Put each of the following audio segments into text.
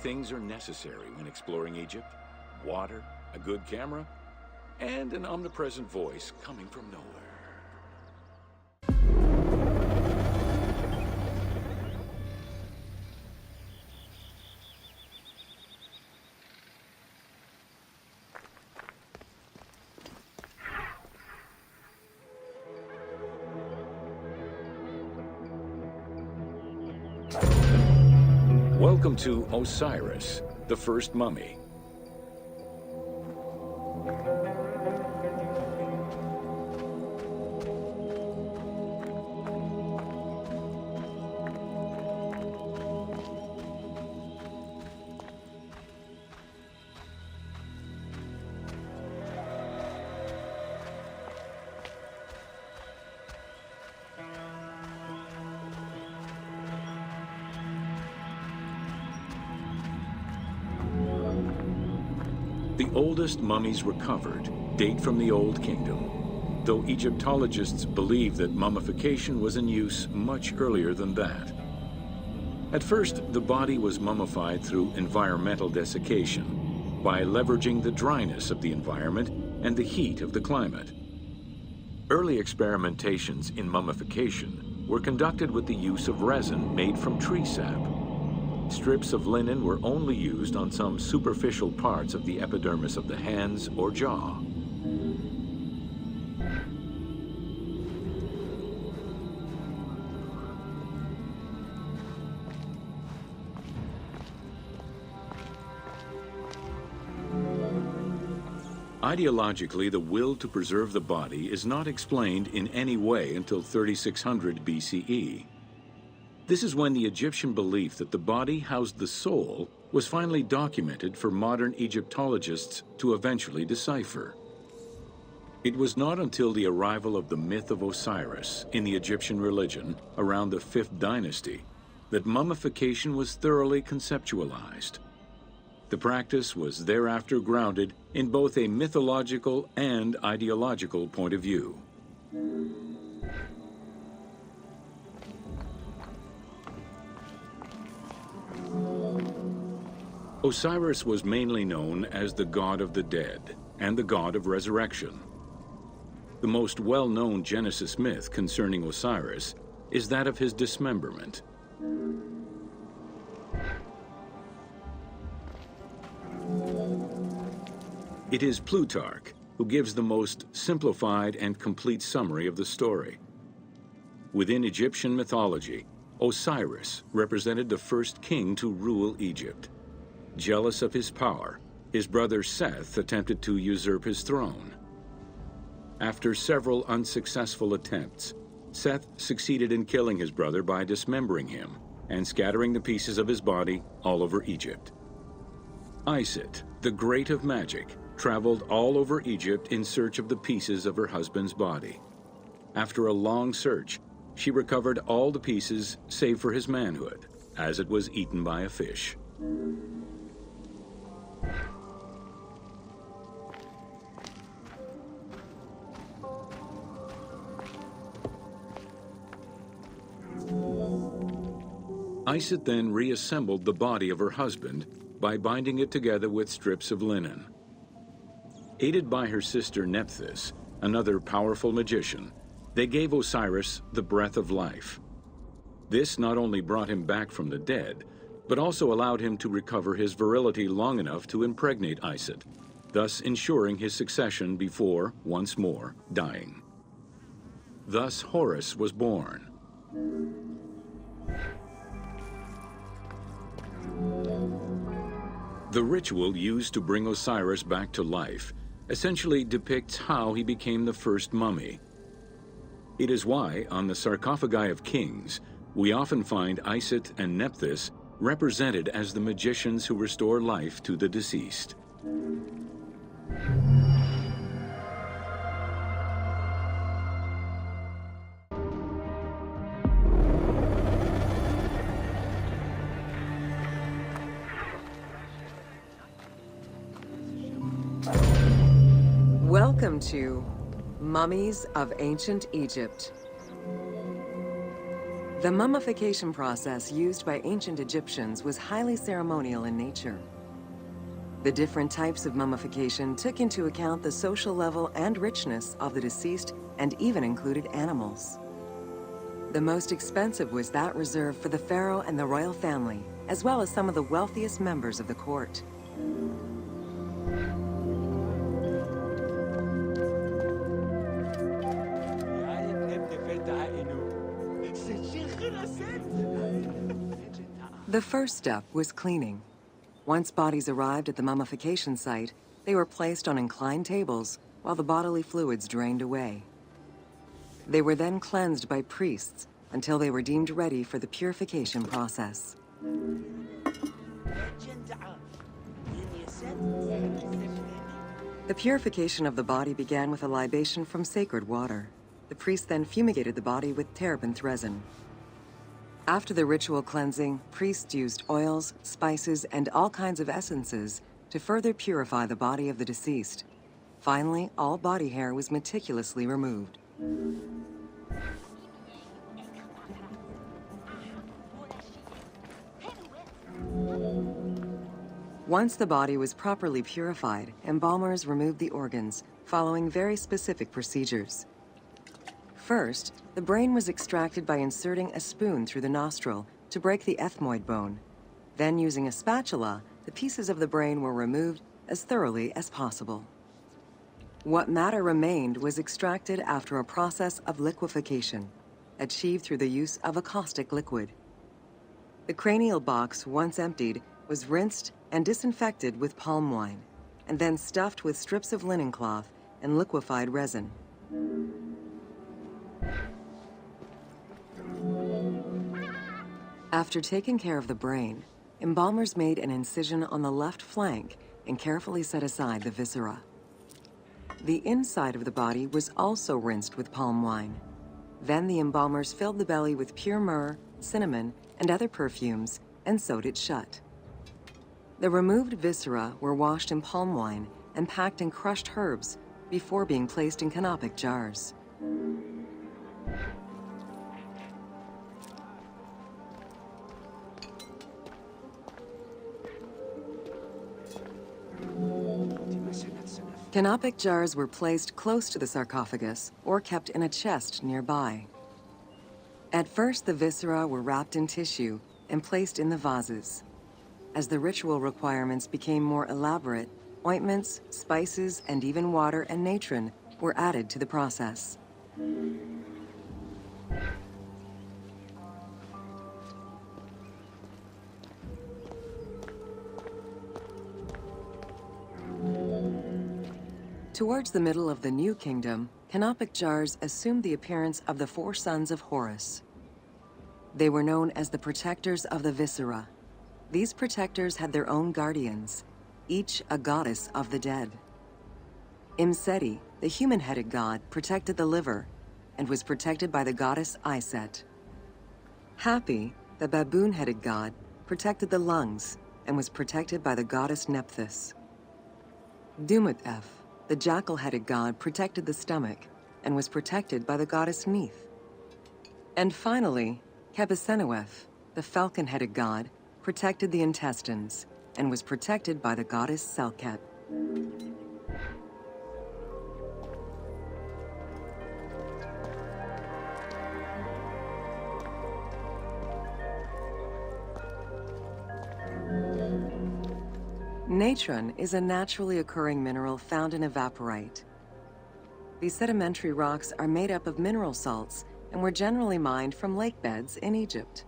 things are necessary when exploring Egypt: water, a good camera, and an omnipresent voice coming from nowhere. Welcome to Osiris, the first mummy. The oldest mummies recovered date from the Old Kingdom, though Egyptologists believe that mummification was in use much earlier than that. At first, the body was mummified through environmental desiccation, by leveraging the dryness of the environment and the heat of the climate. Early experimentations in mummification were conducted with the use of resin made from tree sap. Strips of linen were only used on some superficial parts of the epidermis of the hands or jaw. Ideologically, the will to preserve the body is not explained in any way until 3600 BCE. This is when the Egyptian belief that the body housed the soul was finally documented for modern Egyptologists to eventually decipher. It was not until the arrival of the myth of Osiris in the Egyptian religion around the 5th dynasty that mummification was thoroughly conceptualized. The practice was thereafter grounded in both a mythological and ideological point of view. Osiris was mainly known as the god of the dead and the god of resurrection. The most well-known Genesis myth concerning Osiris is that of his dismemberment. It is Plutarch who gives the most simplified and complete summary of the story. Within Egyptian mythology, Osiris represented the first king to rule Egypt. Jealous of his power, his brother Seth attempted to usurp his throne. After several unsuccessful attempts, Seth succeeded in killing his brother by dismembering him and scattering the pieces of his body all over Egypt. Isis, the great of magic, traveled all over Egypt in search of the pieces of her husband's body. After a long search, she recovered all the pieces save for his manhood, as it was eaten by a fish. Isis then reassembled the body of her husband by binding it together with strips of linen. Aided by her sister Nephthys, another powerful magician, they gave Osiris the breath of life. This not only brought him back from the dead, but also allowed him to recover his virility long enough to impregnate Isis, thus ensuring his succession before, once more, dying. Thus Horus was born. The ritual used to bring Osiris back to life essentially depicts how he became the first mummy. It is why, on the sarcophagi of kings, we often find Isis and Nephthys represented as the magicians who restore life to the deceased. Welcome to Mummies of Ancient Egypt. The mummification process used by ancient Egyptians was highly ceremonial in nature. The different types of mummification took into account the social level and richness of the deceased and even included animals. The most expensive was that reserved for the pharaoh and the royal family, as well as some of the wealthiest members of the court. The first step was cleaning. Once bodies arrived at the mummification site, they were placed on inclined tables while the bodily fluids drained away. They were then cleansed by priests until they were deemed ready for the purification process. The purification of the body began with a libation from sacred water. The priest then fumigated the body with terebinth resin. After the ritual cleansing, priests used oils, spices, and all kinds of essences to further purify the body of the deceased. Finally, all body hair was meticulously removed. Once the body was properly purified, embalmers removed the organs, following very specific procedures. First, the brain was extracted by inserting a spoon through the nostril to break the ethmoid bone. Then, using a spatula, the pieces of the brain were removed as thoroughly as possible. What matter remained was extracted after a process of liquefaction, achieved through the use of a caustic liquid. The cranial box, once emptied, was rinsed and disinfected with palm wine, and then stuffed with strips of linen cloth and liquefied resin. After taking care of the brain, embalmers made an incision on the left flank and carefully set aside the viscera. The inside of the body was also rinsed with palm wine. Then the embalmers filled the belly with pure myrrh, cinnamon, and other perfumes and sewed it shut. The removed viscera were washed in palm wine and packed in crushed herbs before being placed in canopic jars. Canopic jars were placed close to the sarcophagus or kept in a chest nearby. At first, the viscera were wrapped in tissue and placed in the vases. As the ritual requirements became more elaborate, ointments, spices, and even water and natron were added to the process. Towards the middle of the New Kingdom, canopic jars assumed the appearance of the 4 sons of Horus. They were known as the protectors of the viscera. These protectors had their own guardians, each a goddess of the dead. Imseti, the human-headed god, protected the liver and was protected by the goddess Iset. Hapi, the baboon-headed god, protected the lungs and was protected by the goddess Nephthys. Dumut-Ef, the jackal-headed god, protected the stomach and was protected by the goddess Neith. And finally, Kebesenuef, the falcon-headed god, protected the intestines and was protected by the goddess Selket. Natron is a naturally occurring mineral found in evaporite. These sedimentary rocks are made up of mineral salts and were generally mined from lake beds in Egypt.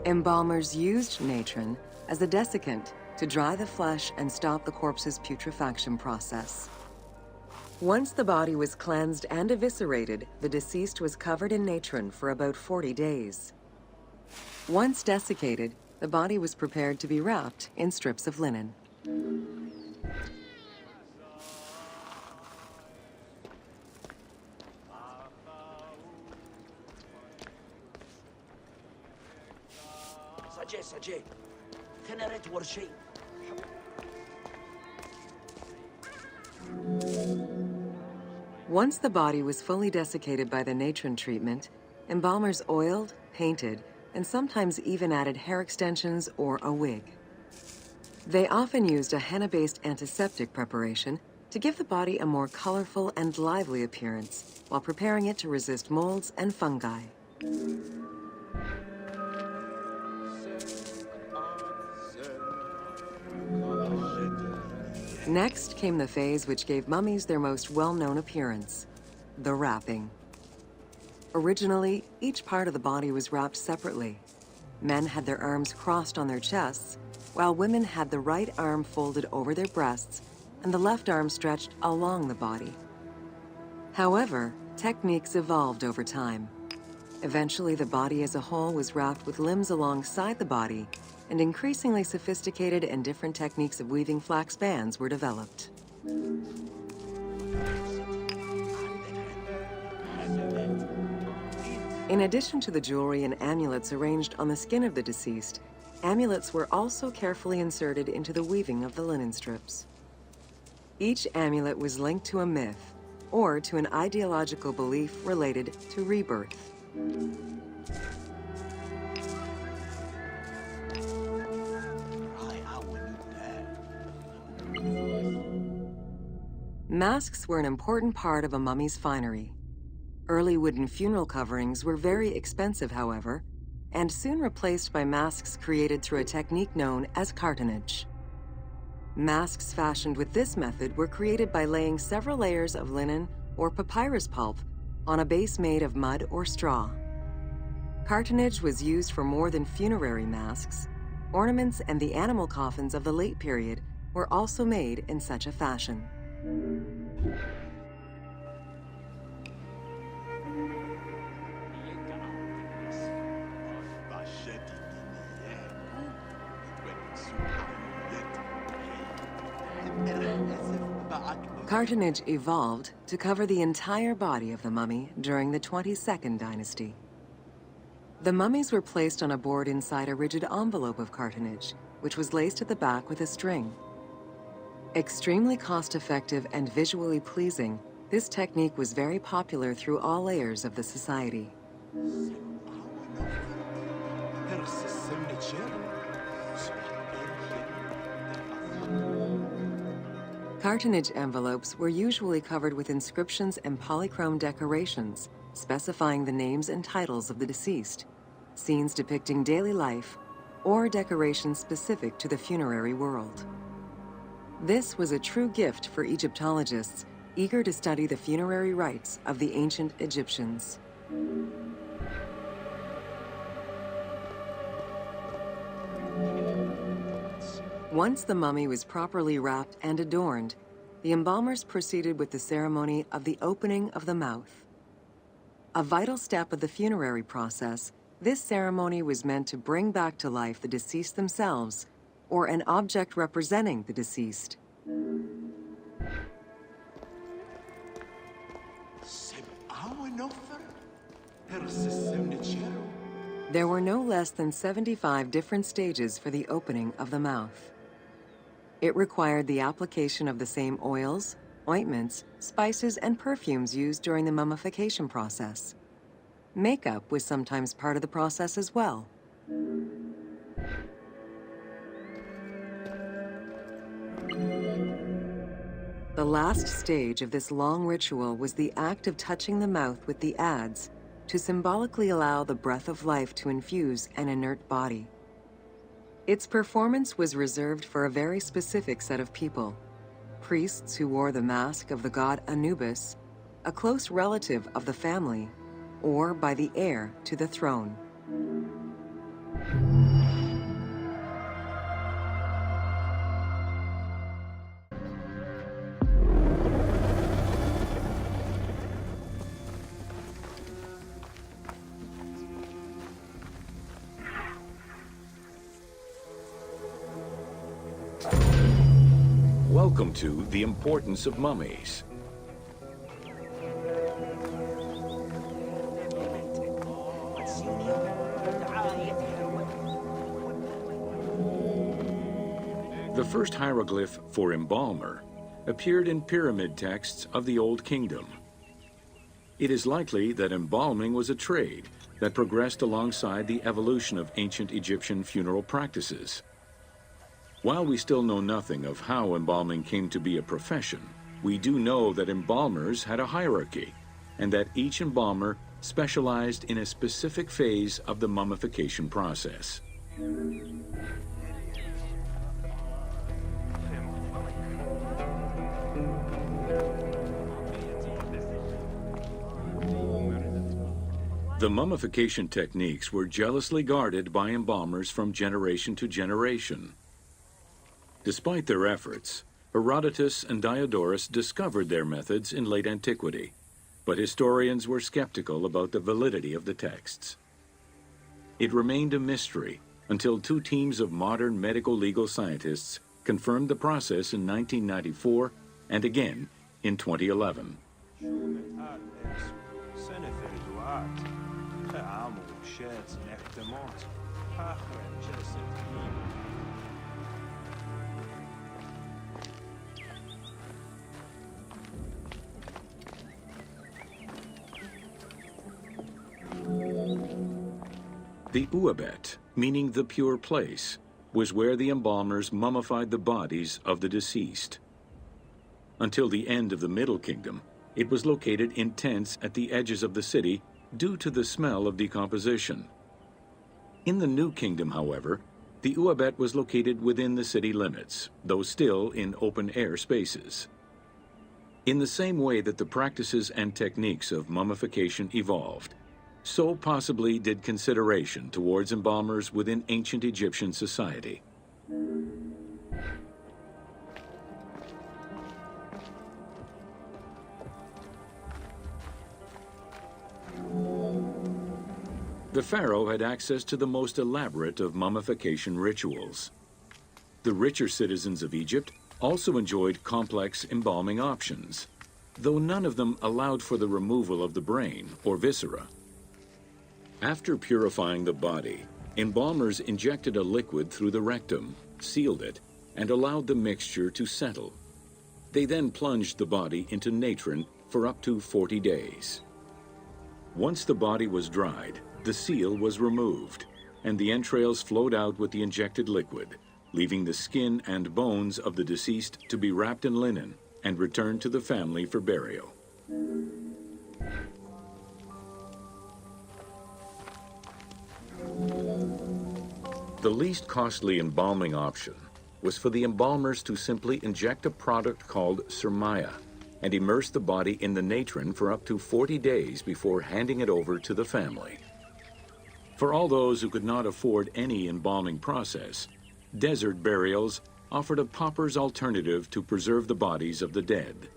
Embalmers used natron as a desiccant to dry the flesh and stop the corpse's putrefaction process. Once the body was cleansed and eviscerated, the deceased was covered in natron for about 40 days. Once desiccated, the body was prepared to be wrapped in strips of linen. Once the body was fully desiccated by the natron treatment, embalmers oiled, painted, and sometimes even added hair extensions or a wig. They often used a henna-based antiseptic preparation to give the body a more colorful and lively appearance while preparing it to resist molds and fungi. Next came the phase which gave mummies their most well-known appearance, the wrapping. Originally, each part of the body was wrapped separately. Men had their arms crossed on their chests, while women had the right arm folded over their breasts and the left arm stretched along the body. However, techniques evolved over time. Eventually, the body as a whole was wrapped with limbs alongside the body, and increasingly sophisticated and different techniques of weaving flax bands were developed. In addition to the jewelry and amulets arranged on the skin of the deceased, amulets were also carefully inserted into the weaving of the linen strips. Each amulet was linked to a myth or to an ideological belief related to rebirth. Masks were an important part of a mummy's finery. Early wooden funeral coverings were very expensive, however, and soon replaced by masks created through a technique known as cartonnage. Masks fashioned with this method were created by laying several layers of linen or papyrus pulp on a base made of mud or straw. Cartonnage was used for more than funerary masks. Ornaments and the animal coffins of the late period were also made in such a fashion. Cartonnage evolved to cover the entire body of the mummy during the 22nd dynasty. The mummies were placed on a board inside a rigid envelope of cartonnage, which was laced at the back with a string. Extremely cost-effective and visually pleasing, this technique was very popular through all layers of the society. Cartonnage envelopes were usually covered with inscriptions and polychrome decorations, specifying the names and titles of the deceased, scenes depicting daily life, or decorations specific to the funerary world. This was a true gift for Egyptologists eager to study the funerary rites of the ancient Egyptians. Once the mummy was properly wrapped and adorned, the embalmers proceeded with the ceremony of the opening of the mouth. A vital step of the funerary process, this ceremony was meant to bring back to life the deceased themselves, or an object representing the deceased. There were no less than 75 different stages for the opening of the mouth. It required the application of the same oils, ointments, spices, and perfumes used during the mummification process. Makeup was sometimes part of the process as well. The last stage of this long ritual was the act of touching the mouth with the adze to symbolically allow the breath of life to infuse an inert body. Its performance was reserved for a very specific set of people: priests who wore the mask of the god Anubis, a close relative of the family, or by the heir to the throne. Welcome to The Importance of Mummies. The first hieroglyph for embalmer appeared in pyramid texts of the Old Kingdom, It is likely that embalming was a trade that progressed alongside the evolution of ancient Egyptian funeral practices. While we still know nothing of how embalming came to be a profession, we do know that embalmers had a hierarchy, and that each embalmer specialized in a specific phase of the mummification process. The mummification techniques were jealously guarded by embalmers from generation to generation. Despite their efforts, Herodotus and Diodorus discovered their methods in late antiquity, but historians were skeptical about the validity of the texts. It remained a mystery until two teams of modern medical legal scientists confirmed the process in 1994 and again in 2011. The Uabet, meaning the pure place, was where the embalmers mummified the bodies of the deceased. Until the end of the Middle Kingdom, it was located in tents at the edges of the city due to the smell of decomposition. In the New Kingdom, however, the Uabet was located within the city limits, though still in open-air spaces. In the same way that the practices and techniques of mummification evolved, so possibly did consideration towards embalmers within ancient Egyptian society. The pharaoh had access to the most elaborate of mummification rituals. The richer citizens of Egypt also enjoyed complex embalming options, though none of them allowed for the removal of the brain or viscera. After purifying the body, embalmers injected a liquid through the rectum, sealed it, and allowed the mixture to settle. They then plunged the body into natron for up to 40 days. Once the body was dried, the seal was removed, and the entrails flowed out with the injected liquid, leaving the skin and bones of the deceased to be wrapped in linen and returned to the family for burial. The least costly embalming option was for the embalmers to simply inject a product called surmaya and immerse the body in the natron for up to 40 days before handing it over to the family. For all those who could not afford any embalming process, desert burials offered a pauper's alternative to preserve the bodies of the dead.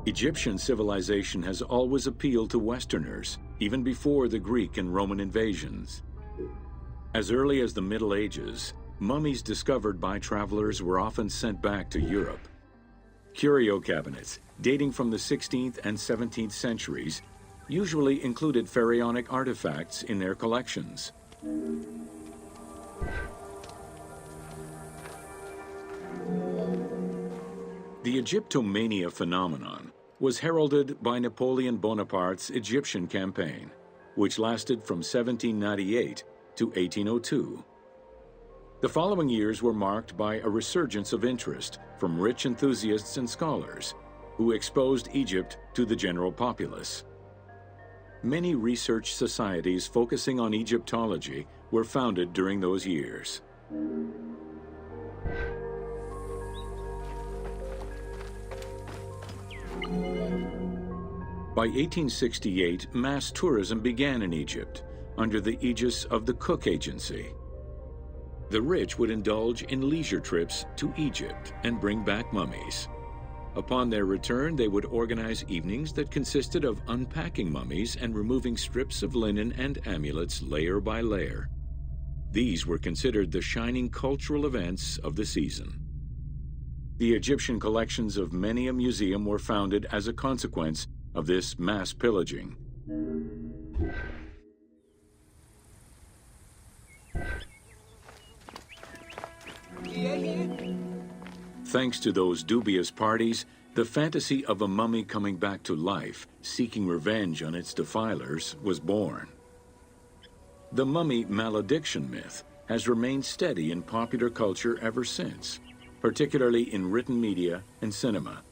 Egyptian civilization has always appealed to Westerners, even before the Greek and Roman invasions. As early as the Middle Ages, mummies discovered by travelers were often sent back to Europe. Curio cabinets, dating from the 16th and 17th centuries, usually included pharaonic artifacts in their collections. The Egyptomania phenomenon was heralded by Napoleon Bonaparte's Egyptian campaign, which lasted from 1798 to 1802. The following years were marked by a resurgence of interest from rich enthusiasts and scholars who exposed Egypt to the general populace. Many research societies focusing on Egyptology were founded during those years. By 1868, mass tourism began in Egypt under the aegis of the Cook Agency. The rich would indulge in leisure trips to Egypt and bring back mummies. Upon their return, they would organize evenings that consisted of unpacking mummies and removing strips of linen and amulets layer by layer. These were considered the shining cultural events of the season. The Egyptian collections of many a museum were founded as a consequence of this mass pillaging. Thanks to those dubious parties, the fantasy of a mummy coming back to life, seeking revenge on its defilers, was born. The mummy malediction myth has remained steady in popular culture ever since, particularly in written media and cinema.